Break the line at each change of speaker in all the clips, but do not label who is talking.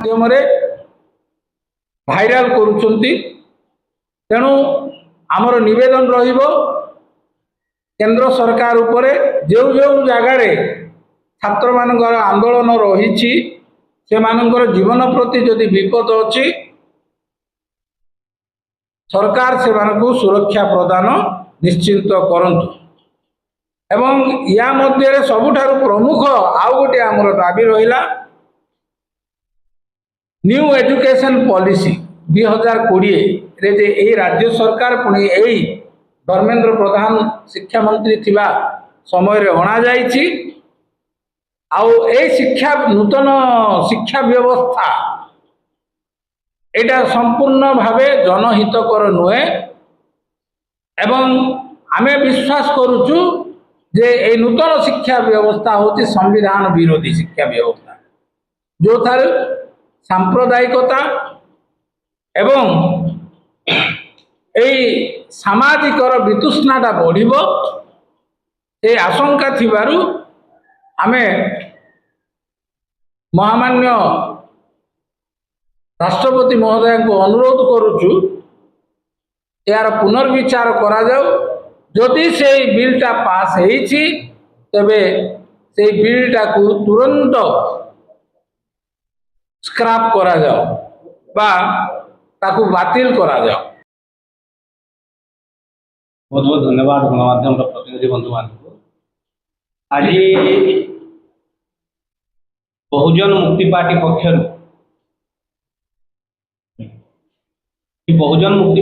माध्यम भाइराल करुछंती। तेणु आमर निवेदन रहिबो केंद्र सरकार उपरे जो जो जगार छात्र मानकर आंदोलन रही से मानकर जीवन प्रति जदि विपद अच्छी सरकार से मानकु सुरक्षा प्रदान निश्चिंत करंतु। एवं या मध्य सबुठारु प्रमुख आउ गोटे आमर दाबी रहिला न्यू एजुकेशन पॉलिसी 2020 रे जे ए राज्य सरकार पुणी ए धर्मेंद्र प्रधान शिक्षा मंत्री थिबा समय रे अणा जाइछि। आउ ए शिक्षा नूतन शिक्षा व्यवस्था एटा संपूर्ण भावे जनहितकर नुहे एवं आमे विश्वास करूछु जे ए नूतन शिक्षा व्यवस्था होची संविधान विरोधी शिक्षा व्यवस्था जो थार सांप्रदायिकता एवं एई सामाजिकर वितुष्णाटा बढ़िबो ए आशंका थिबारु आमे महामान्य राष्ट्रपति महोदय को अनुरोध करुचु यार पुनर्विचार करा जाऊ। जदि से बिलटा पास होईछि तबे से बिलटा को तुरंत स्क्रैप करा जाऊ बा ताकू बातिल करा जाऊ।
बहुत बहुत धन्यवाद गणमाध्यम प्रतिनिधि बंधु मान। आज बहुजन मुक्ति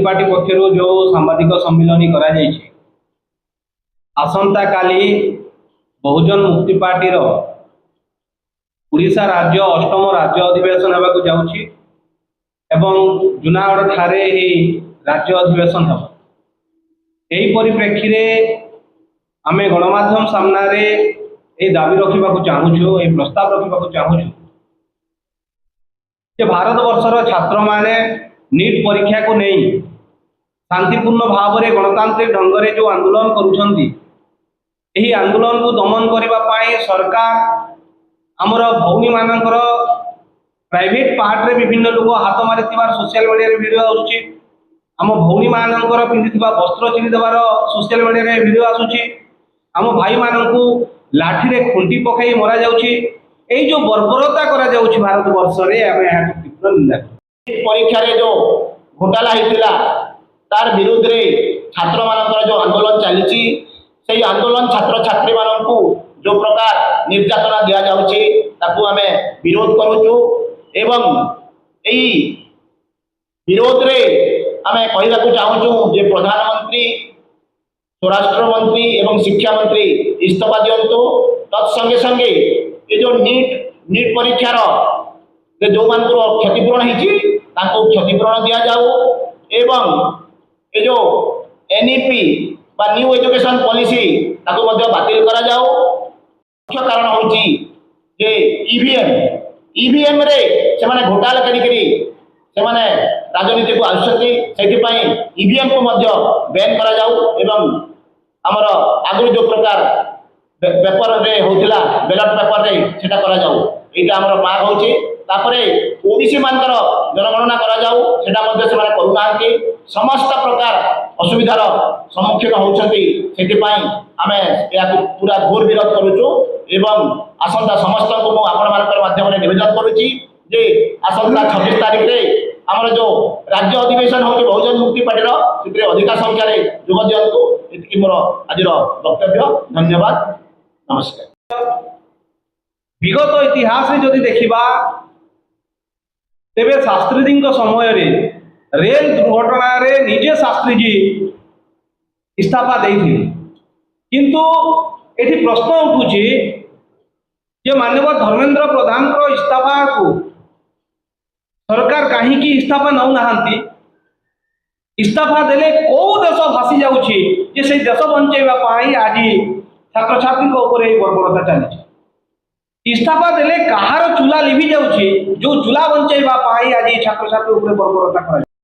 पार्टी पक्षर जो सांबादिक सम्मिलन करा जायछि आसंता काली बहुजन मुक्ति पार्टी रो उड़ीसा राज्य अष्टम राज्य अधिवेशन होगा जाउछि एवं जुनागढ़ ठारे ही राज्य अधिवेशन हो। यही परिप्रेक्षी रे आमे गणमाध्यम सामने ए दाबी रखा चाहूँ ए प्रस्ताव रखा चाहूँ जे भारत वर्षर छात्र माने नीट परीक्षा को नहीं शांतिपूर्ण भाव में गणतांत्रिक ढंग से जो आंदोलन करुछंती एही आंदोलन को दमन करबा पाई सरकार आमर भौणी मानकर प्राइवेट पार्ट रे विभिन्न लोग हाथ मारी सोशल मीडिया रे वीडियो आसुची आम भौणी मानकर पिंधिथिबा वस्त्र चिरी देवार सोशल मीडिया रे वीडियो आसुची आम भाई मानकू लाठी रे खुंटी पकाई मरा जाउची। एई जो बर्बरता करा जाउची भारत वर्ष रे आमे एहा तीव्र निंदा
परीक्षा रे जो घोटाला होता तार विरुद्ध रे छात्र मानकर जो आंदोलन चली से आंदोलन छात्र छात्री मानू जो प्रकार निर्यातना दि जाउछि ताकू आमे विरोध करूछु एवं एई विरोध रे आमे कहला चाहूँ जे प्रधानमंत्री स्वराष्ट्र मंत्री एवं शिक्षा मंत्री इस्तीफा दिंतु तत्संगे संगे ये जो नीट परीक्षार जो मान क्षतिपूरण हो क्षतिपूरण दि जाऊ एवं ये जो एनईपी बा न्यू एजुकेशन पॉलिसी ताको मध्य बातिल करा जाऊ। मुख्य कारण होची जे ईवीएम रे से माने घोटाला करी से माने राजनीति को आसुछंती सेथिपाई ईवीएम को मध्य बैन करा जाऊ एवं हमर आगु जो प्रकार पेपर रे होतिला बैलेट पेपर रे सेटा करा जाऊ एटा हमर माग होची। तापरे ओबीसी मानकर जनगणना करा जाऊ सेटा मध्य से माने करूनांती समस्त प्रकार असुविधार सम्मुखीन होउछंती सेथिपाई आमे या पूरा घोर विरोध करूछु एवं आसंता समस्त को मु आपण मानकर माध्यम रे निवेदन करूची जे आसंता 26 तारिख रे हमर जो राज्य अधिवेशन होची बहुजन मुक्ति पार्टी रो सेते अधिक संख्या रे जोग दियंतु एतिकी मोर आजिर वक्तव्य। धन्यवाद नमस्कार।
विगत इतिहास जदि देखा तेरे शास्त्री जी समय रेल दुर्घटना रे निजे शास्त्री जी इस्तीफा देइथिले किंतु एठी प्रश्न उठुची जे माननीय धर्मेंद्र प्रधान को इस्तीफा को सरकार कहीं इस्तीफा नौ नहांती इस्तीफा देले को देश भासी जाउची जे से देश बंचेबा पाई आज छात्र छात्री ऊपर बर्बरता चली इस्तीफा देले कहार चूला लिभि जाउची जो चूला बंचेबा पाई आज छात्र छात्री ऊपर बर्बरता करा